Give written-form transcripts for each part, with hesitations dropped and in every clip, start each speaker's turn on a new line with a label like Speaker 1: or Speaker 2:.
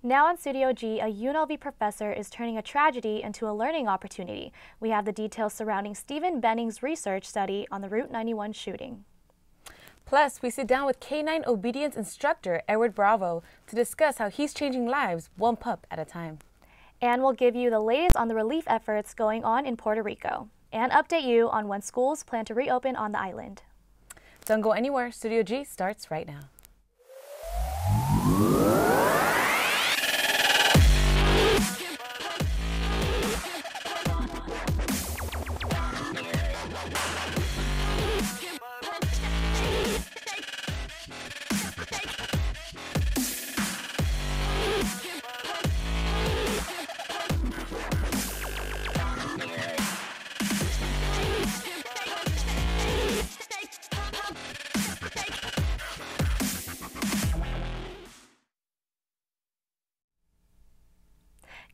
Speaker 1: Now on Studio G, a UNLV professor is turning a tragedy into a learning opportunity. We have the details surrounding Stephen Benning's research study on the Route 91 shooting.
Speaker 2: Plus, we sit down with K-9 obedience instructor Edward Bravo to discuss how he's changing lives one pup at a time.
Speaker 1: And we'll give you the latest on the relief efforts going on in Puerto Rico and update you on when schools plan to reopen on the island.
Speaker 2: Don't go anywhere. Studio G starts right now.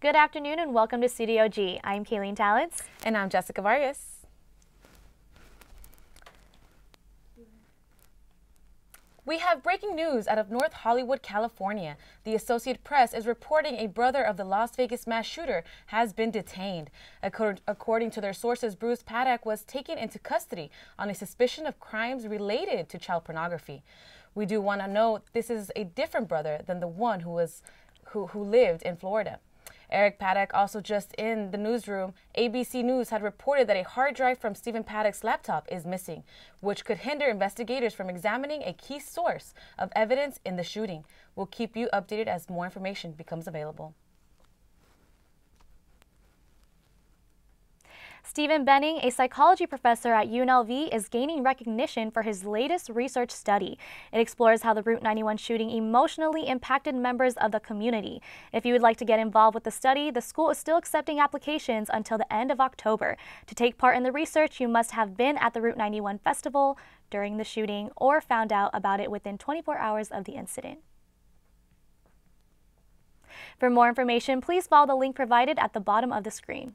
Speaker 1: Good afternoon and welcome to Studio G. I'm Kayleen Talents.
Speaker 2: And I'm Jessica Vargas. We have breaking news out of North Hollywood, California. The Associated Press is reporting a brother of the Las Vegas mass shooter has been detained. According to their sources, Bruce Paddock was taken into custody on a suspicion of crimes related to child pornography. We do want to note this is a different brother than the one who lived in Florida. Eric Paddock, also just in the newsroom, ABC News had reported that a hard drive from Stephen Paddock's laptop is missing, which could hinder investigators from examining a key source of evidence in the shooting. We'll keep you updated as more information becomes available.
Speaker 1: Stephen Benning, a psychology professor at UNLV, is gaining recognition for his latest research study. It explores how the Route 91 shooting emotionally impacted members of the community. If you would like to get involved with the study, the school is still accepting applications until the end of October. To take part in the research, you must have been at the Route 91 festival during the shooting or found out about it within 24 hours of the incident. For more information, please follow the link provided at the bottom of the screen.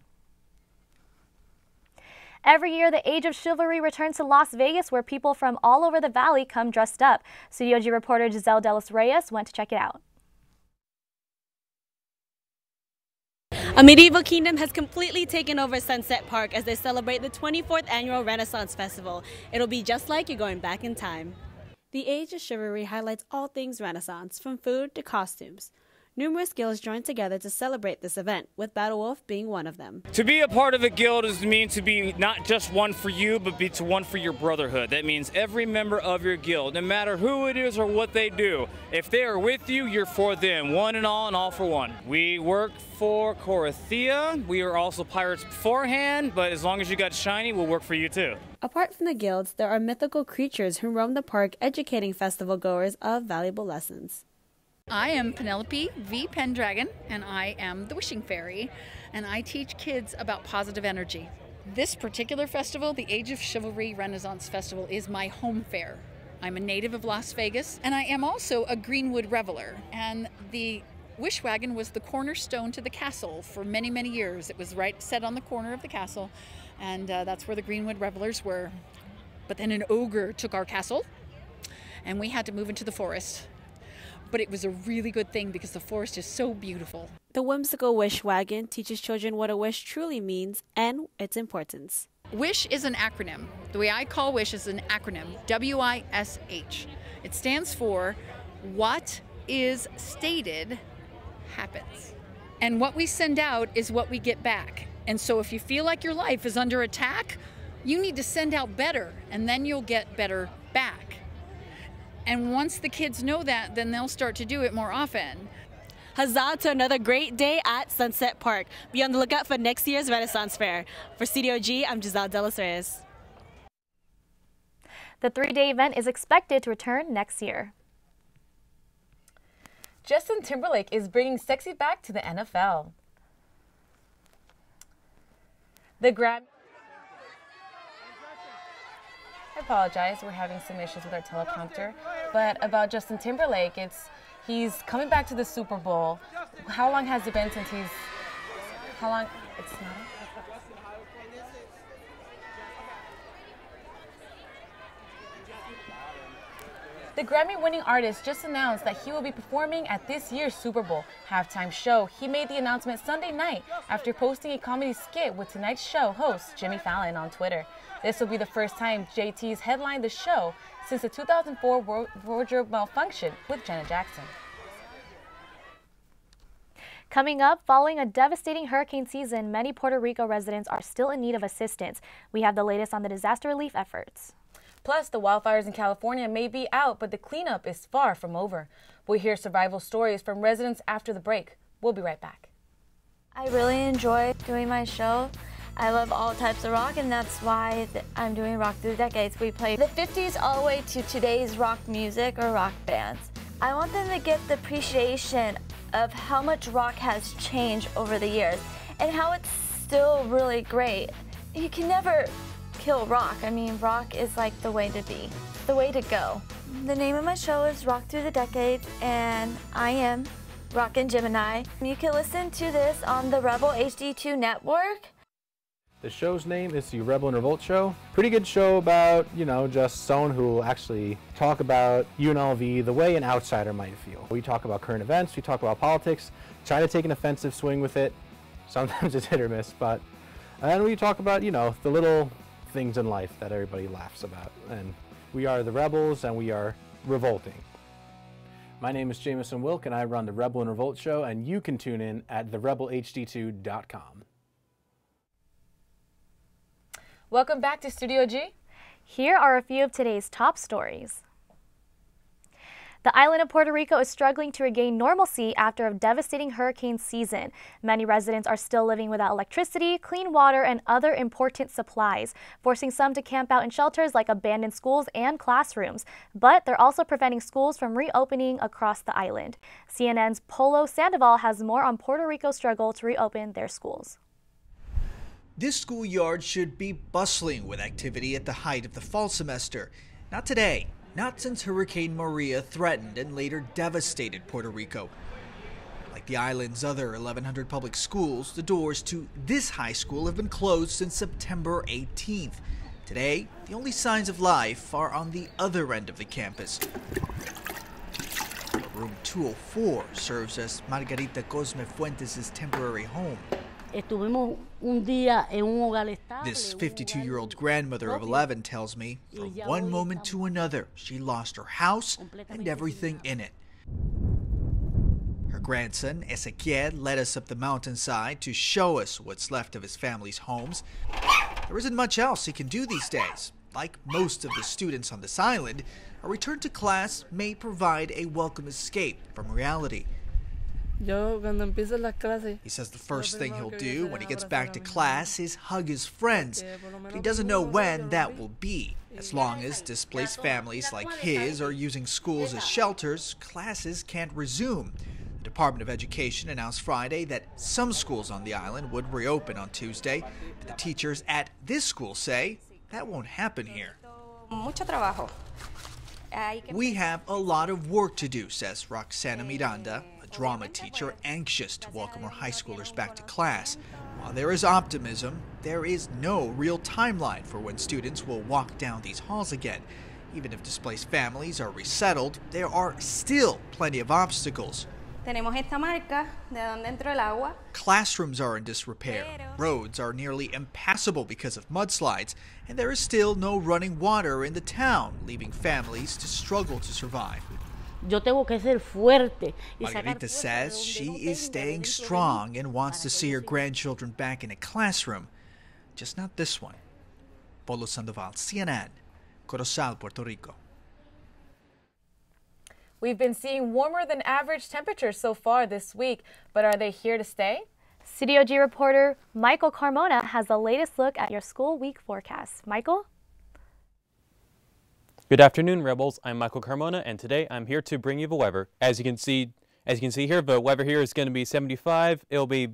Speaker 1: Every year, the Age of Chivalry returns to Las Vegas, where people from all over the valley come dressed up. Studio G reporter Giselle Delos Reyes went to check it out.
Speaker 3: A medieval kingdom has completely taken over Sunset Park as they celebrate the 24th annual Renaissance Festival. It'll be just like you're going back in time. The Age of Chivalry highlights all things Renaissance, from food to costumes. Numerous guilds joined together to celebrate this event, with Battle Wolf being one of them.
Speaker 4: To be a part of a guild means to be not just one for you, but be one for your brotherhood. That means every member of your guild, no matter who it is or what they do, if they are with you, you're for them. One and all for one. We work for Corathea. We are also pirates beforehand, but as long as you got shiny, we'll work for you too.
Speaker 3: Apart from the guilds, there are mythical creatures who roam the park, educating festival goers of valuable lessons.
Speaker 5: I am Penelope V. Pendragon, and I am the Wishing Fairy, and I teach kids about positive energy. This particular festival, the Age of Chivalry Renaissance Festival, is my home fair. I'm a native of Las Vegas, and I am also a Greenwood reveler, and the Wish Wagon was the cornerstone to the castle for many, many years. It was set on the corner of the castle, and that's where the Greenwood revelers were. But then an ogre took our castle, and we had to move into the forest. But it was a really good thing because the forest is so beautiful.
Speaker 3: The whimsical Wish Wagon teaches children what a wish truly means and its importance.
Speaker 5: WISH is an acronym. The way I call WISH is an acronym, W-I-S-H. It stands for what is stated happens. And what we send out is what we get back. And so if you feel like your life is under attack, you need to send out better, and then you'll get better back. And once the kids know that, then they'll start to do it more often.
Speaker 3: Huzzah to another great day at Sunset Park. Be on the lookout for next year's Renaissance Fair. For Studio G, I'm Giselle Delos Reyes.
Speaker 1: The 3-day event is expected to return next year.
Speaker 2: Justin Timberlake is bringing sexy back to the NFL. The Grammy... I apologize, we're having some issues with our teleprompter. But about Justin Timberlake, he's coming back to the Super Bowl. How long has it been since it's not? The Grammy-winning artist just announced that he will be performing at this year's Super Bowl halftime show. He made the announcement Sunday night after posting a comedy skit with Tonight's Show host Jimmy Fallon on Twitter. This will be the first time JT's headlined the show since the 2004 wardrobe malfunction with Janet Jackson.
Speaker 1: Coming up, following a devastating hurricane season, many Puerto Rico residents are still in need of assistance. We have the latest on the disaster relief efforts.
Speaker 2: Plus, the wildfires in California may be out, but the cleanup is far from over. We'll hear survival stories from residents after the break. We'll be right back.
Speaker 6: I really enjoy doing my show. I love all types of rock, and that's why I'm doing Rock Through the Decades. We play the 50s all the way to today's rock music or rock bands. I want them to get the appreciation of how much rock has changed over the years and how it's still really great. You can never kill rock. I mean, rock is like the way to be, the way to go. The name of my show is Rock Through the Decades, and I am Rockin' Gemini. You can listen to this on the Rebel HD2 network.
Speaker 7: The show's name is the Rebel and Revolt Show. Pretty good show about, just someone who will actually talk about UNLV the way an outsider might feel. We talk about current events, we talk about politics, try to take an offensive swing with it. Sometimes it's hit or miss, and we talk about, the little things in life that everybody laughs about. And we are the Rebels and we are revolting. My name is Jameson Wilk and I run the Rebel and Revolt Show, and you can tune in at therebelhd2.com.
Speaker 2: Welcome back to Studio G.
Speaker 1: Here are a few of today's top stories. The island of Puerto Rico is struggling to regain normalcy after a devastating hurricane season. Many residents are still living without electricity, clean water, and other important supplies, forcing some to camp out in shelters like abandoned schools and classrooms. But they're also preventing schools from reopening across the island. CNN's Polo Sandoval has more on Puerto Rico's struggle to reopen their schools.
Speaker 8: This schoolyard should be bustling with activity at the height of the fall semester. Not today, not since Hurricane Maria threatened and later devastated Puerto Rico. Like the island's other 1,100 public schools, the doors to this high school have been closed since September 18th. Today, the only signs of life are on the other end of the campus. Room 204 serves as Margarita Cosme Fuentes' temporary home. This 52-year-old grandmother of 11 tells me, from one moment to another, she lost her house and everything in it. Her grandson, Ezequiel, led us up the mountainside to show us what's left of his family's homes. There isn't much else he can do these days. Like most of the students on this island, a return to class may provide a welcome escape from reality. He says the first thing he'll do when he gets back to class is hug his friends, but he doesn't know when that will be. As long as displaced families like his are using schools as shelters, classes can't resume. The Department of Education announced Friday that some schools on the island would reopen on Tuesday, but the teachers at this school say that won't happen here. We have a lot of work to do, says Roxana Miranda, a drama teacher anxious to welcome her high schoolers back to class. While there is optimism, there is no real timeline for when students will walk down these halls again. Even if displaced families are resettled, there are still plenty of obstacles. Classrooms are in disrepair, roads are nearly impassable because of mudslides, and there is still no running water in the town, leaving families to struggle to survive. Margarita says she is staying strong and wants to see her grandchildren back in a classroom, just not this one. Polo Sandoval, CNN, Corozal, Puerto Rico.
Speaker 2: We've been seeing warmer than average temperatures so far this week, but are they here to stay?
Speaker 1: Studio G reporter Michael Carmona has the latest look at your school week forecast. Michael?
Speaker 9: Good afternoon, Rebels. I'm Michael Carmona, and today I'm here to bring you the weather. As you can see here, the weather here is going to be 75. It'll be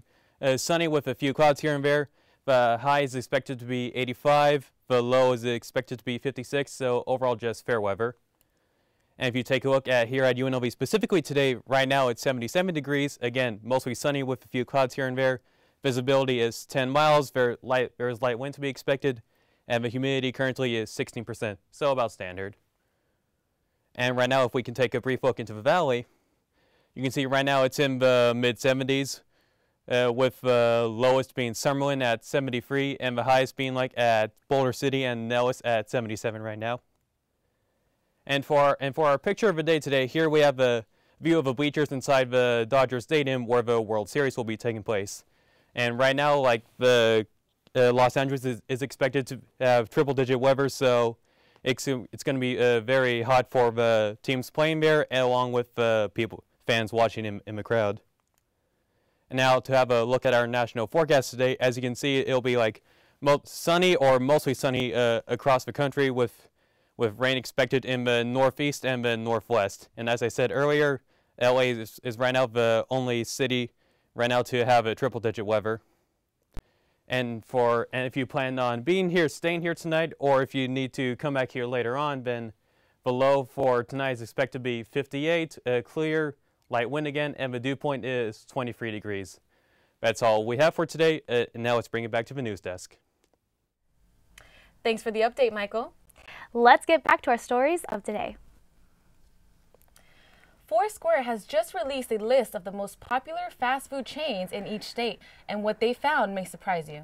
Speaker 9: sunny with a few clouds here and there. The high is expected to be 85. The low is expected to be 56. So overall, just fair weather. And if you take a look at here at UNLV specifically today, right now it's 77 degrees. Again, mostly sunny with a few clouds here and there. Visibility is 10 miles. There is light wind to be expected. And the humidity currently is 16%, so about standard. And right now, if we can take a brief look into the valley, you can see right now it's in the mid-70s, with the lowest being Summerlin at 73 and the highest being like at Boulder City and Nellis at 77 right now. And for our picture of the day today, here we have a view of the bleachers inside the Dodgers Stadium where the World Series will be taking place. And right now, like the Los Angeles is expected to have triple-digit weather, so it's going to be very hot for the teams playing there, and along with fans watching in the crowd. And now to have a look at our national forecast today, as you can see, it'll be like sunny or mostly sunny across the country with rain expected in the northeast and the northwest. And as I said earlier, LA is right now the only city right now to have a triple-digit weather. And if you plan on staying here tonight, or if you need to come back here later on, then the low for tonight is expected to be 58, clear, light wind again, and the dew point is 23 degrees. That's all we have for today. And now let's bring it back to the news desk.
Speaker 2: Thanks for the update, Michael.
Speaker 1: Let's get back to our stories of today.
Speaker 2: Foursquare has just released a list of the most popular fast food chains in each state, and what they found may surprise you.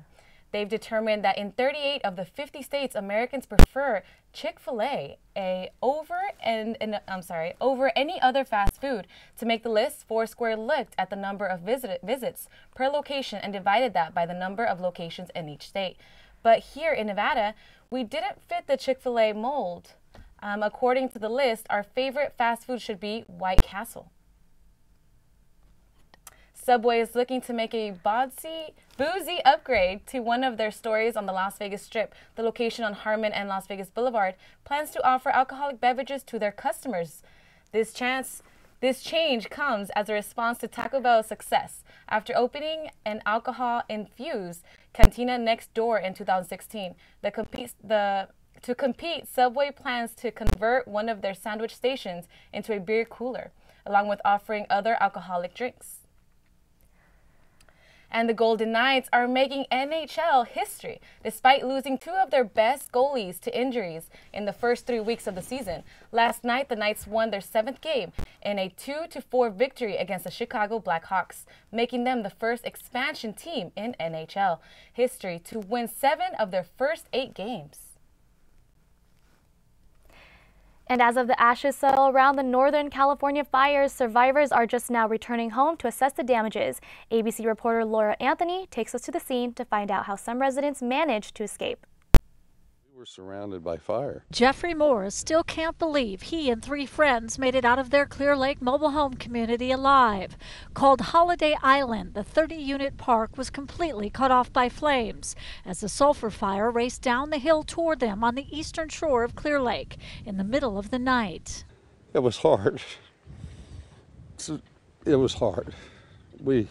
Speaker 2: They've determined that in 38 of the 50 states, Americans prefer Chick-fil-A over any other fast food. To make the list, Foursquare looked at the number of visits per location and divided that by the number of locations in each state. But here in Nevada, we didn't fit the Chick-fil-A mold. According to the list, our favorite fast food should be White Castle. Subway is looking to make a boozy upgrade to one of their stores on the Las Vegas Strip. The location on Harmon and Las Vegas Boulevard plans to offer alcoholic beverages to their customers. This change comes as a response to Taco Bell's success after opening an alcohol-infused cantina next door in 2016. To compete, Subway plans to convert one of their sandwich stations into a beer cooler, along with offering other alcoholic drinks. And the Golden Knights are making NHL history. Despite losing two of their best goalies to injuries in the first 3 weeks of the season, last night the Knights won their 7th game in a 2-4 victory against the Chicago Blackhawks, making them the first expansion team in NHL history to win 7 of their first 8 games.
Speaker 1: And as of the ashes settle around the Northern California fires, survivors are just now returning home to assess the damages. ABC reporter Laura Anthony takes us to the scene to find out how some residents managed to escape.
Speaker 10: We were surrounded by fire.
Speaker 11: Jeffrey Morris still can't believe he and 3 friends made it out of their Clear Lake mobile home community alive. Called Holiday Island, the 30-unit park was completely cut off by flames as the sulfur fire raced down the hill toward them on the eastern shore of Clear Lake in the middle of the night.
Speaker 10: It was hard. It was hard. We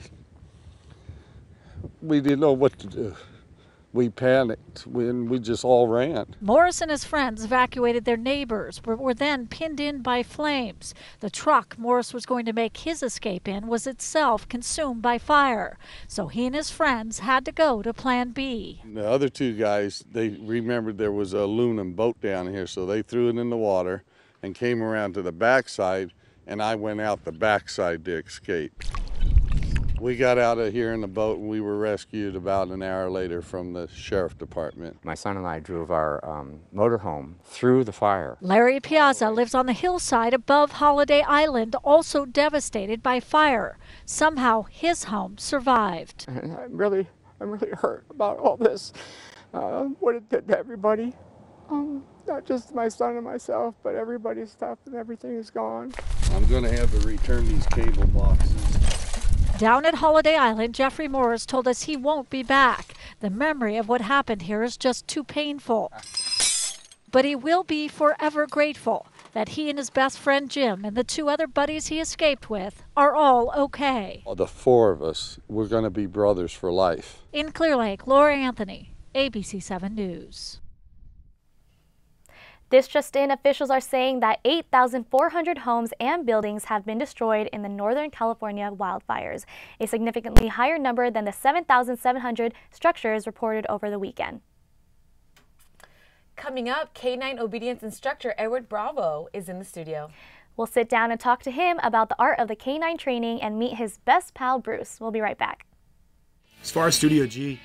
Speaker 10: didn't know what to do. We panicked when we just all ran.
Speaker 11: Morris and his friends evacuated their neighbors, but were then pinned in by flames. The truck Morris was going to make his escape in was itself consumed by fire. So he and his friends had to go to Plan B.
Speaker 10: The other 2 guys, they remembered there was a aluminum boat down here, so they threw it in the water and came around to the backside, and I went out the backside to escape. We got out of here in the boat and we were rescued about an hour later from the sheriff department.
Speaker 12: My son and I drove our motorhome through the fire.
Speaker 11: Larry Piazza lives on the hillside above Holiday Island, also devastated by fire. Somehow his home survived.
Speaker 12: And I'm really hurt about all this, what it did to everybody. Not just my son and myself, but everybody's stuff, and everything is gone.
Speaker 10: I'm going to have to return these cable boxes.
Speaker 11: Down at Holiday Island, Jeffrey Morris told us he won't be back. The memory of what happened here is just too painful. But he will be forever grateful that he and his best friend Jim and the 2 other buddies he escaped with are all okay.
Speaker 10: The 4 of us, we're going to be brothers for life.
Speaker 11: In Clear Lake, Laura Anthony, ABC 7 News.
Speaker 1: This just in, officials are saying that 8,400 homes and buildings have been destroyed in the Northern California wildfires, a significantly higher number than the 7,700 structures reported over the weekend.
Speaker 2: Coming up, K9 obedience instructor Edward Bravo is in the studio.
Speaker 1: We'll sit down and talk to him about the art of the K9 training and meet his best pal, Bruce. We'll be right back.
Speaker 13: As far as Studio G,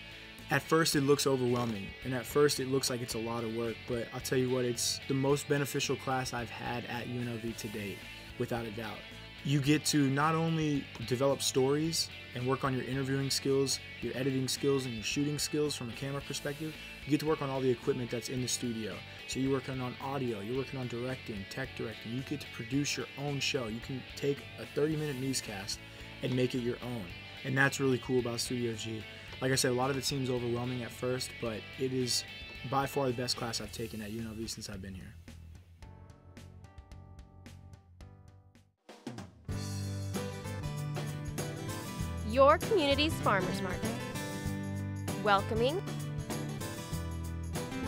Speaker 13: at first it looks overwhelming, and at first it looks like it's a lot of work, but I'll tell you what, it's the most beneficial class I've had at UNLV to date, without a doubt. You get to not only develop stories and work on your interviewing skills, your editing skills, and your shooting skills from a camera perspective, you get to work on all the equipment that's in the studio. So you're working on audio, you're working on directing, tech directing, you get to produce your own show. You can take a 30-minute newscast and make it your own. And that's really cool about Studio G. Like I said, a lot of it seems overwhelming at first, but it is by far the best class I've taken at UNLV since I've been here.
Speaker 14: Your community's farmers market. Welcoming,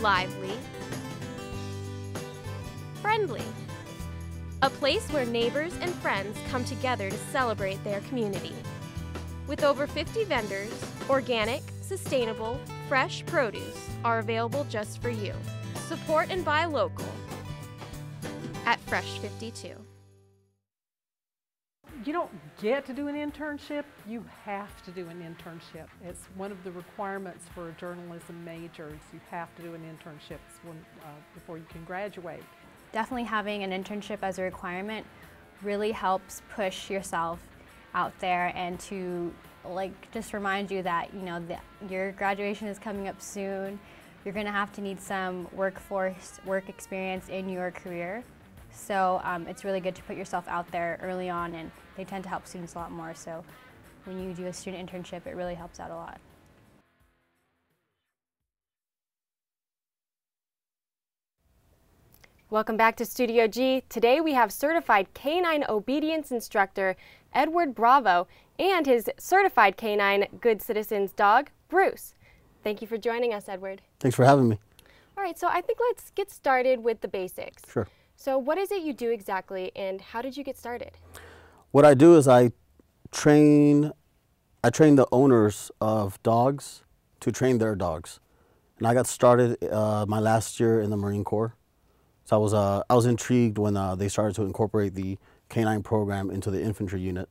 Speaker 14: lively, friendly. A place where neighbors and friends come together to celebrate their community. With over 50 vendors, organic, sustainable, fresh produce are available just for you. Support and buy local at Fresh 52.
Speaker 15: You don't get to do an internship, you have to do an internship. It's one of the requirements for a journalism major. You have to do an internship before you can graduate.
Speaker 16: Definitely having an internship as a requirement really helps push yourself out there and to just remind you that your graduation is coming up soon. You're going to have to need some work experience in your career. So it's really good to put yourself out there early on, and they tend to help students a lot more. So when you do a student internship, it really helps out a lot.
Speaker 14: Welcome back to Studio G. Today we have certified K9 obedience instructor Edward Bravo and his certified K9 good citizens dog, Bruce. Thank you for joining us, Edward.
Speaker 17: Thanks for having me.
Speaker 14: All right, so I think let's get started with the basics.
Speaker 17: Sure.
Speaker 14: So what is it you do exactly, and how did you get started?
Speaker 17: What I do is I train the owners of dogs to train their dogs. And I got started my last year in the Marine Corps. So I was intrigued when they started to incorporate the K9 program into the infantry unit,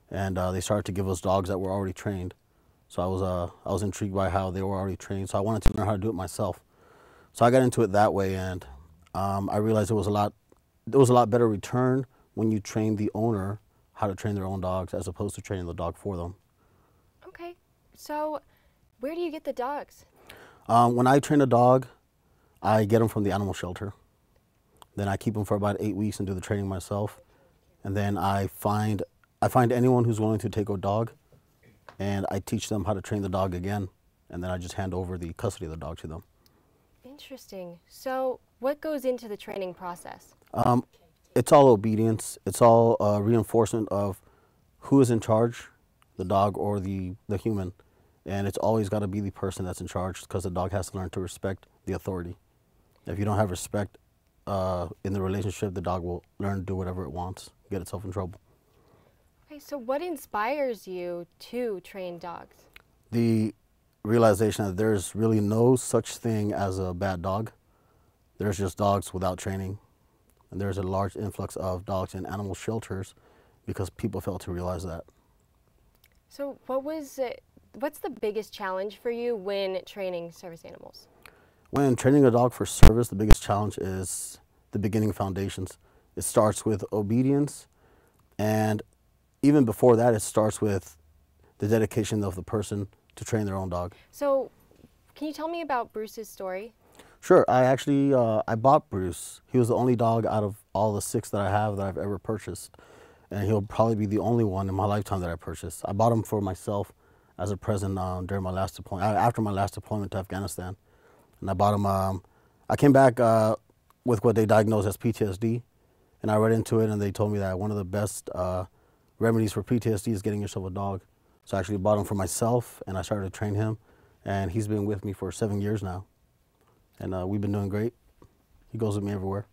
Speaker 17: and they started to give us dogs that were already trained. So I was intrigued by how they were already trained. So I wanted to learn how to do it myself. So I got into it that way, and I realized there was a lot better return when you train the owner how to train their own dogs as opposed to training the dog for them.
Speaker 14: Okay, so where do you get the dogs?
Speaker 17: When I train a dog, I get them from the animal shelter. Then I keep them for about 8 weeks and do the training myself. And then I find anyone who's willing to take a dog, and I teach them how to train the dog again. And then I just hand over the custody of the dog to them.
Speaker 14: Interesting. So what goes into the training process?
Speaker 17: It's all obedience. It's all reinforcement of who is in charge, the dog or the human. And it's always got to be the person that's in charge, because the dog has to learn to respect the authority. If you don't have respect in the relationship, the dog will learn to do whatever it wants, get itself in trouble.
Speaker 14: Okay, so what inspires you to train dogs?
Speaker 17: The realization that there's really no such thing as a bad dog. There's just dogs without training. And there's a large influx of dogs in animal shelters because people fail to realize that.
Speaker 14: So what's the biggest challenge for you when training service animals?
Speaker 17: When training a dog for service, the biggest challenge is the beginning foundations. It starts with obedience, and even before that, it starts with the dedication of the person to train their own dog.
Speaker 14: So can you tell me about Bruce's story?
Speaker 17: Sure. I bought Bruce. He was the only dog out of all the 6 that I have that I've ever purchased, and he'll probably be the only one in my lifetime that I purchased. I bought him for myself as a present during my last deployment, after my last deployment to Afghanistan. And I bought him, I came back with what they diagnosed as PTSD, and I read into it, and they told me that one of the best remedies for PTSD is getting yourself a dog. So I actually bought him for myself, and I started to train him, and he's been with me for 7 years now. And we've been doing great. He goes with me everywhere.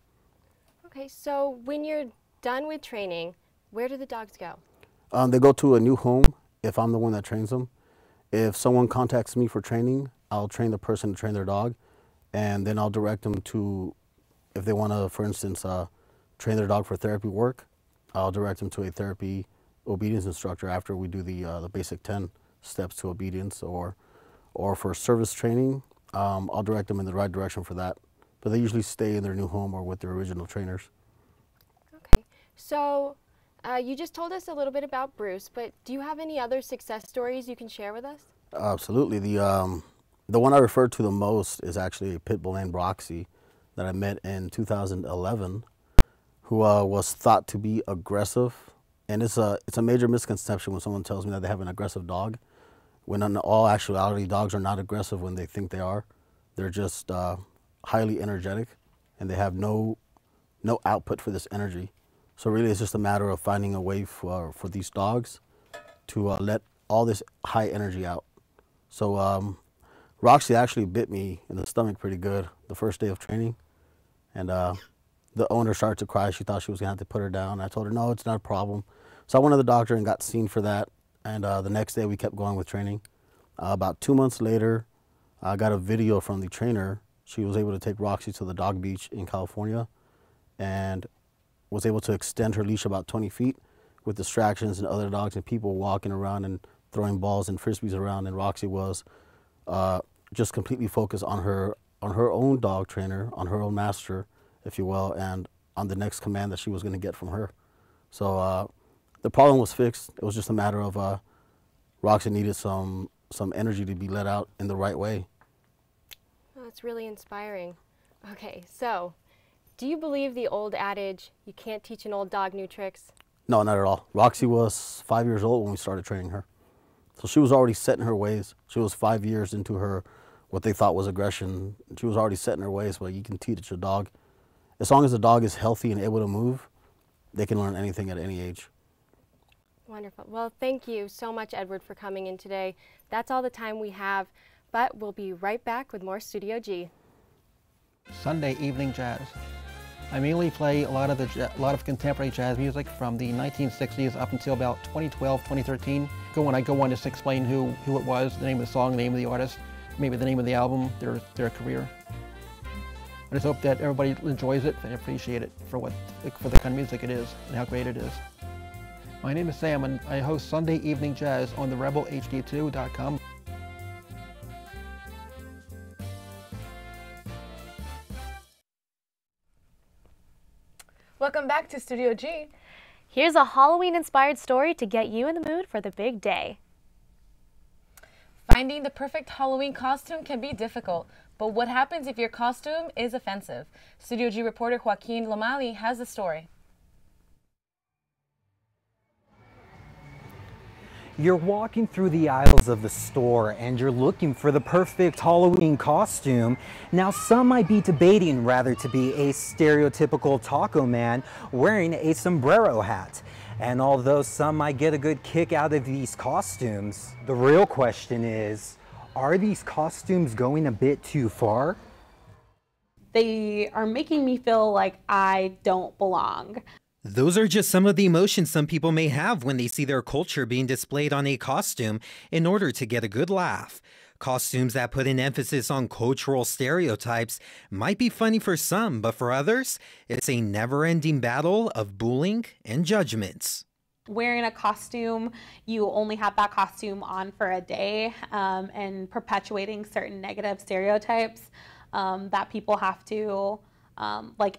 Speaker 14: Okay, so when you're done with training, where do the dogs go?
Speaker 17: They go to a new home if I'm the one that trains them. If someone contacts me for training, I'll train the person to train their dog. and then I'll direct them to, if they want to, for instance, train their dog for therapy work, I'll direct them to a therapy obedience instructor after we do the basic 10 steps to obedience, or for service training, I'll direct them in the right direction for that. But they usually stay in their new home or with their original trainers.
Speaker 18: Okay, so you just told us a little bit about Bruce, but do you have any other success stories you can share with us?
Speaker 17: Absolutely. The one I refer to the most is actually a pit bull named Roxy that I met in 2011, who was thought to be aggressive. And it's a major misconception when someone tells me that they have an aggressive dog, when in all actuality, dogs are not aggressive when they think they are. They're just highly energetic, and they have no output for this energy. So really, it's just a matter of finding a way for these dogs to let all this high energy out. So Roxy actually bit me in the stomach pretty good the first day of training, and the owner started to cry. She thought she was gonna have to put her down. I told her, no, it's not a problem. So I went to the doctor and got seen for that, and the next day we kept going with training. About 2 months later, I got a video from the trainer. She was able to take Roxy to the dog beach in California and was able to extend her leash about 20 feet with distractions and other dogs and people walking around and throwing balls and frisbees around, and Roxy was just completely focused on her own dog trainer, on her own master, if you will, and on the next command that she was going to get from her. So the problem was fixed. It was just a matter of Roxy needed some energy to be let out in the right way.
Speaker 18: Oh, that's really inspiring. Okay, so do you believe the old adage, you can't teach an old dog new tricks?
Speaker 17: No, not at all. Roxy was 5 years old when we started training her. So she was already set in her ways. She was 5 years into her, what they thought was aggression. She was already set in her ways, but you can teach a dog. As long as the dog is healthy and able to move, they can learn anything at any age.
Speaker 18: Wonderful. Well, thank you so much, Edward, for coming in today. That's all the time we have, but we'll be right back with more Studio G.
Speaker 19: Sunday evening jazz. I mainly play a lot of contemporary jazz music from the 1960s up until about 2012, 2013. When I go on, just explain who it was, the name of the song, the name of the artist, maybe the name of the album, their career. I just hope that everybody enjoys it and appreciate it for the kind of music it is and how great it is. My name is Sam, and I host Sunday Evening Jazz on the rebelhd2.com.
Speaker 2: Welcome back to Studio G.
Speaker 1: Here's a Halloween-inspired story to get you in the mood for the big day.
Speaker 2: Finding the perfect Halloween costume can be difficult, but what happens if your costume is offensive? Studio G reporter Joaquin Lomali has the story.
Speaker 20: You're walking through the aisles of the store and you're looking for the perfect Halloween costume. Now, some might be debating whether to be a stereotypical taco man wearing a sombrero hat. And although some might get a good kick out of these costumes, the real question is, are these costumes going a bit too far?
Speaker 21: They are making me feel like I don't belong.
Speaker 22: Those are just some of the emotions some people may have when they see their culture being displayed on a costume in order to get a good laugh. Costumes that put an emphasis on cultural stereotypes might be funny for some, but for others, it's a never-ending battle of bullying and judgments.
Speaker 21: Wearing a costume, you only have that costume on for a day, and perpetuating certain negative stereotypes that people have to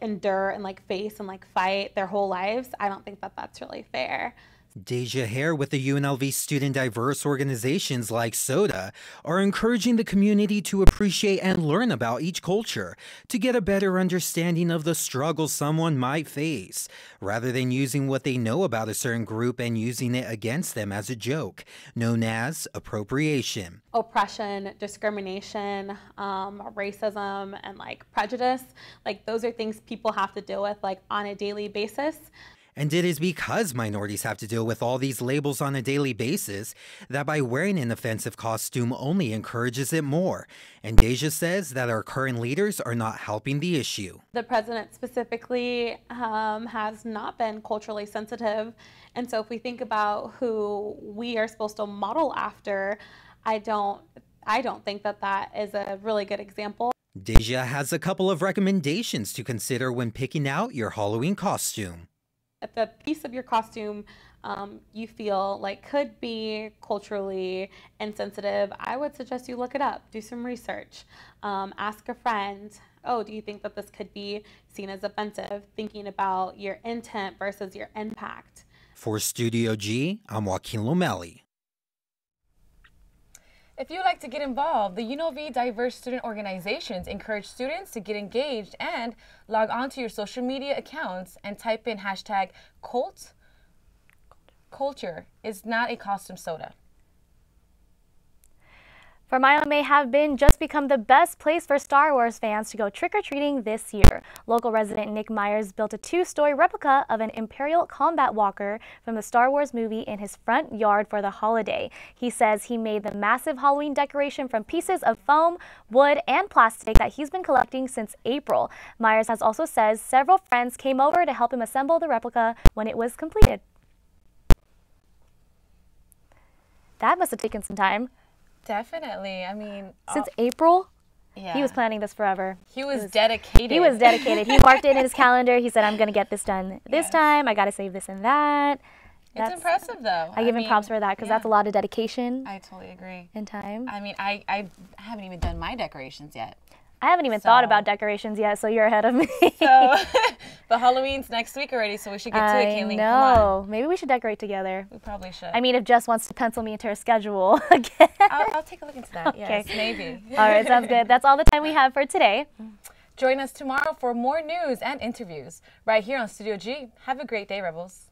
Speaker 21: endure and face and fight their whole lives. I don't think that that's really fair.
Speaker 22: Deja Hare with the UNLV student diverse organizations like SODA are encouraging the community to appreciate and learn about each culture to get a better understanding of the struggles someone might face, rather than using what they know about a certain group and using it against them as a joke, known as appropriation.
Speaker 21: Oppression, discrimination, racism, and prejudice, those are things people have to deal with on a daily basis.
Speaker 22: And it is because minorities have to deal with all these labels on a daily basis that by wearing an offensive costume only encourages it more. And Deja says that our current leaders are not helping the issue.
Speaker 21: The president specifically has not been culturally sensitive. And so if we think about who we are supposed to model after, I don't think that that is a really good example.
Speaker 22: Deja has a couple of recommendations to consider when picking out your Halloween costume.
Speaker 21: If the piece of your costume you feel like could be culturally insensitive, I would suggest you look it up, do some research, ask a friend, oh, do you think that this could be seen as offensive? Thinking about your intent versus your impact.
Speaker 22: For Studio G, I'm Joaquin Lomeli.
Speaker 2: If you'd like to get involved, the UNLV diverse student organizations encourage students to get engaged and log on to your social media accounts and type in hashtag culture is not a costume soda.
Speaker 1: Vermilion may have just become the best place for Star Wars fans to go trick-or-treating this year. Local resident Nick Myers built a 2-story replica of an Imperial combat walker from the Star Wars movie in his front yard for the holiday. He says he made the massive Halloween decoration from pieces of foam, wood, and plastic that he's been collecting since April. Myers has also says several friends came over to help him assemble the replica when it was completed. That must have taken some time.
Speaker 2: Definitely. I mean,
Speaker 1: since April?
Speaker 2: Yeah.
Speaker 1: He was planning this forever.
Speaker 2: He was dedicated.
Speaker 1: He was dedicated. He marked it in his calendar. He said, I'm going to get this done this time. I got to save this and that.
Speaker 2: It's impressive, though.
Speaker 1: I give him props for that because that's a lot of dedication.
Speaker 2: I totally agree.
Speaker 1: And time.
Speaker 2: I mean, I haven't even done my decorations yet.
Speaker 1: I haven't even thought about decorations yet, so you're ahead of me.
Speaker 2: But Halloween's next week already, so we should get to it, Kayleen.
Speaker 1: No,
Speaker 2: come on.
Speaker 1: Maybe we should decorate together.
Speaker 2: We probably should.
Speaker 1: I mean, if Jess wants to pencil me into her schedule again.
Speaker 2: I'll take a look into that.
Speaker 1: Okay.
Speaker 2: Yes, maybe.
Speaker 1: All right, sounds good. That's all the time we have for today.
Speaker 2: Join us tomorrow for more news and interviews right here on Studio G. Have a great day, Rebels.